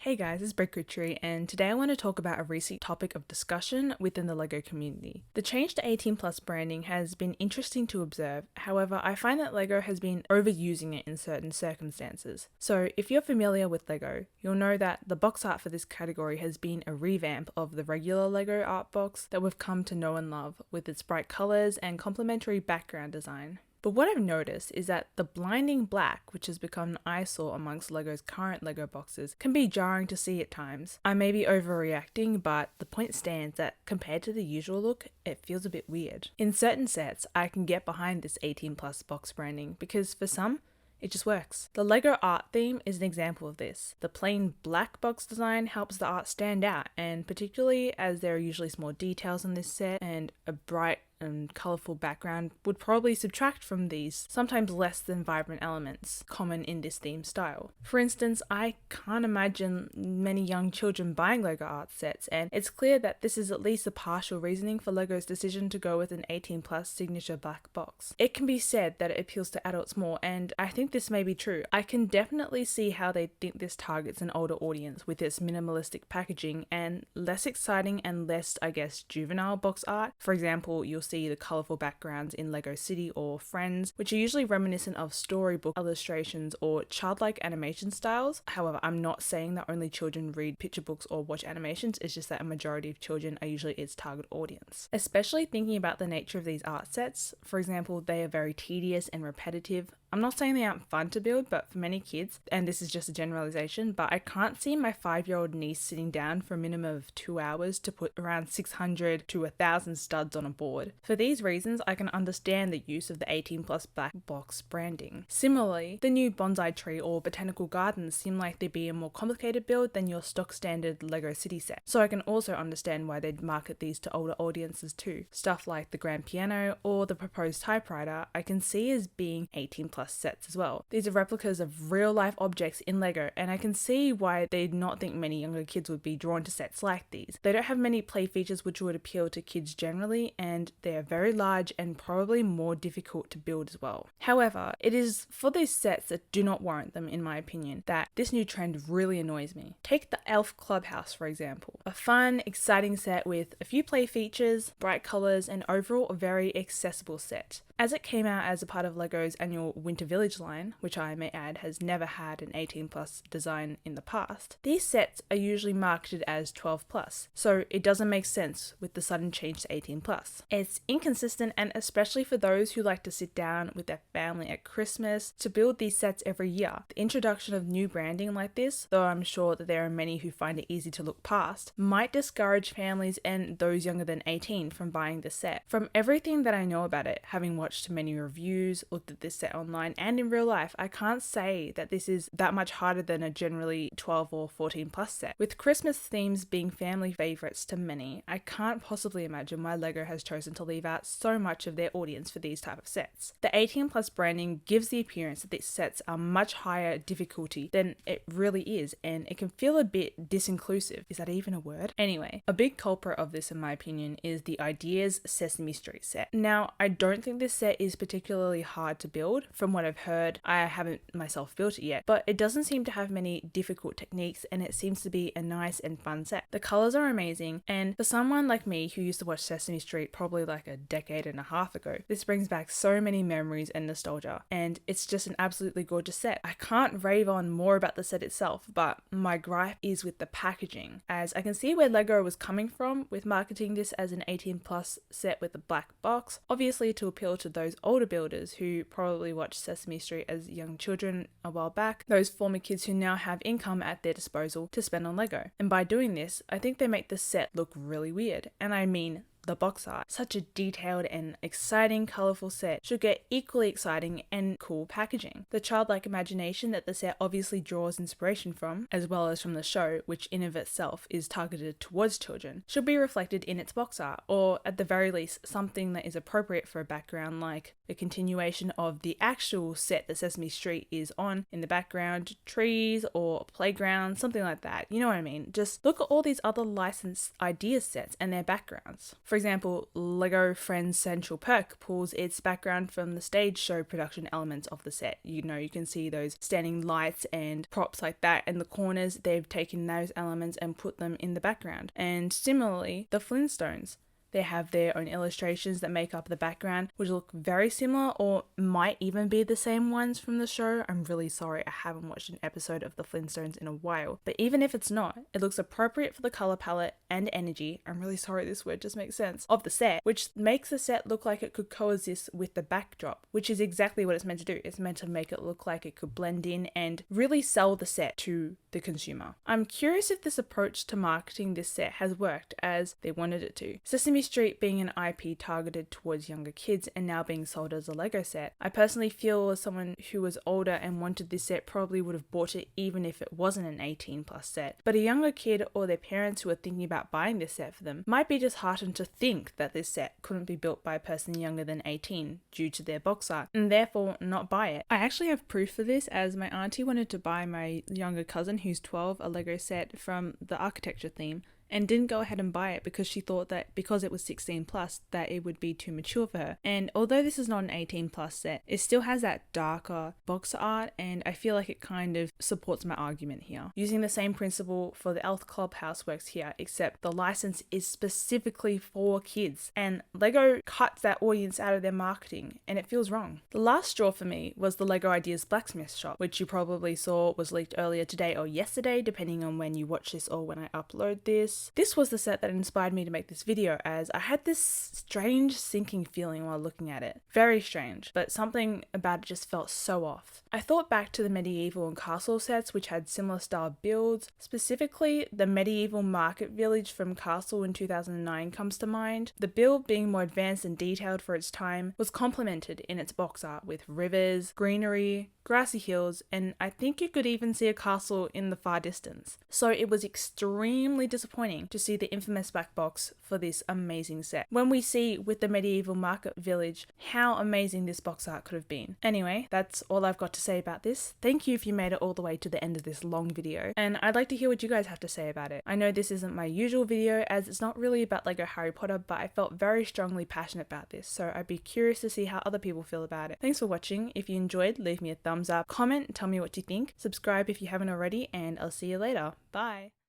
Hey guys, it's Breakritry, and today I want to talk about a recent topic of discussion within the LEGO community. The change to 18 plus branding has been interesting to observe, however, I find that LEGO has been overusing it in certain circumstances. So, if you're familiar with LEGO, you'll know that the box art for this category has been a revamp of the regular LEGO art box that we've come to know and love, with its bright colours and complementary background design. But what I've noticed is that the blinding black, which has become an eyesore amongst LEGO's current LEGO boxes, can be jarring to see at times. I may be overreacting, but the point stands that compared to the usual look, it feels a bit weird. In certain sets, I can get behind this 18 plus box branding because for some, it just works. The LEGO art theme is an example of this. The plain black box design helps the art stand out, and particularly as there are usually small details in this set and a bright and colourful background would probably subtract from these sometimes less than vibrant elements common in this theme style. For instance, I can't imagine many young children buying LEGO art sets, and it's clear that this is at least a partial reasoning for LEGO's decision to go with an 18 plus signature black box. It can be said that it appeals to adults more, and I think this may be true. I can definitely see how they think this targets an older audience with its minimalistic packaging and less exciting and less, juvenile box art. For example, you'll see the colourful backgrounds in LEGO City or Friends, which are usually reminiscent of storybook illustrations or childlike animation styles. However, I'm not saying that only children read picture books or watch animations, it's just that a majority of children are usually its target audience. Especially thinking about the nature of these art sets, for example, they are very tedious and repetitive. I'm not saying they aren't fun to build, but for many kids, and this is just a generalization, but I can't see my 5-year-old niece sitting down for a minimum of 2 hours to put around 600 to 1,000 studs on a board. For these reasons, I can understand the use of the 18 plus black box branding. Similarly, the new bonsai tree or botanical gardens seem like they'd be a more complicated build than your stock standard LEGO City set. So I can also understand why they'd market these to older audiences too. Stuff like the grand piano or the proposed typewriter, I can see as being 18 plus sets as well. These are replicas of real life objects in LEGO, and I can see why they'd not think many younger kids would be drawn to sets like these. They don't have many play features which would appeal to kids generally, and they are very large and probably more difficult to build as well. However, it is for these sets that do not warrant them, in my opinion, that this new trend really annoys me. Take the Elf Clubhouse, for example. A fun, exciting set with a few play features, bright colours, and overall a very accessible set. As it came out as a part of LEGO's annual Winter Village line, which I may add has never had an 18 plus design in the past, these sets are usually marketed as 12 plus, so it doesn't make sense with the sudden change to 18 plus. It's inconsistent, and especially for those who like to sit down with their family at Christmas to build these sets every year. The introduction of new branding like this, though I'm sure that there are many who find it easy to look past, might discourage families and those younger than 18 from buying the set. From everything that I know about it, having watched many reviews, looked at this set online and in real life, I can't say that this is that much harder than a generally 12 or 14 plus set. With Christmas themes being family favourites to many, I can't possibly imagine why LEGO has chosen to leave out so much of their audience for these type of sets. The 18 plus branding gives the appearance that these sets are much higher difficulty than it really is, and it can feel a bit disinclusive. Is that even a word? Anyway, a big culprit of this in my opinion is the Ideas Sesame Street set. Now, I don't think this set is particularly hard to build. From what I've heard, I haven't myself built it yet, but it doesn't seem to have many difficult techniques, and it seems to be a nice and fun set. The colours are amazing, and for someone like me who used to watch Sesame Street probably like a decade and a half ago, this brings back so many memories and nostalgia, and it's just an absolutely gorgeous set. I can't rave on more about the set itself, but my gripe is with the packaging, as I can see where LEGO was coming from with marketing this as an 18 plus set with a black box, obviously to appeal to those older builders who probably watched Sesame Street as young children a while back, those former kids who now have income at their disposal to spend on LEGO. And by doing this, I think they make the set look really weird, and I mean the box art. Such a detailed and exciting, colourful set should get equally exciting and cool packaging. The childlike imagination that the set obviously draws inspiration from, as well as from the show, which in of itself is targeted towards children, should be reflected in its box art, or at the very least something that is appropriate for a background, like a continuation of the actual set that Sesame Street is on in the background, trees or playground, something like that. You know what I mean? Just look at all these other licensed idea sets and their backgrounds. For example, LEGO Friends Central Perk pulls its background from the stage show production elements of the set. You know, you can see those standing lights and props like that in the corners. They've taken those elements and put them in the background. And similarly, the Flintstones. They have their own illustrations that make up the background, which look very similar or might even be the same ones from the show. I'm really sorry, I haven't watched an episode of the Flintstones in a while. But even if it's not, it looks appropriate for the color palette and energy, I'm really sorry this word just makes sense, of the set, which makes the set look like it could coexist with the backdrop, which is exactly what it's meant to do. It's meant to make it look like it could blend in and really sell the set to the consumer. I'm curious if this approach to marketing this set has worked as they wanted it to. Sesame Street being an IP targeted towards younger kids and now being sold as a LEGO set, I personally feel as someone who was older and wanted this set probably would have bought it even if it wasn't an 18 plus set. But a younger kid or their parents who are thinking about buying this set for them might be disheartened to think that this set couldn't be built by a person younger than 18 due to their box art and therefore not buy it. I actually have proof for this, as my auntie wanted to buy my younger cousin who's 12 a LEGO set from the architecture theme and didn't go ahead and buy it because she thought that because it was 16 plus that it would be too mature for her. And although this is not an 18 plus set, it still has that darker box art, and I feel like it kind of supports my argument here. Using the same principle for the Elf Clubhouse works here, except the license is specifically for kids and LEGO cuts that audience out of their marketing and it feels wrong. The last straw for me was the LEGO Ideas Blacksmith shop, which you probably saw was leaked earlier today or yesterday depending on when you watch this or when I upload this. This was the set that inspired me to make this video, as I had this strange sinking feeling while looking at it. Very strange, but something about it just felt so off. I thought back to the medieval and castle sets which had similar style builds. Specifically, the medieval market village from Castle in 2009 comes to mind. The build, being more advanced and detailed for its time, was complemented in its box art with rivers, greenery, grassy hills, and I think you could even see a castle in the far distance. So it was extremely disappointing to see the infamous black box for this amazing set, when we see with the medieval market village how amazing this box art could have been. Anyway, that's all I've got to say about this. Thank you if you made it all the way to the end of this long video, and I'd like to hear what you guys have to say about it. I know this isn't my usual video, as it's not really about LEGO Harry Potter, but I felt very strongly passionate about this, so I'd be curious to see how other people feel about it. Thanks for watching. If you enjoyed, leave me a thumbs up, comment, tell me what you think, subscribe if you haven't already, and I'll see you later. Bye!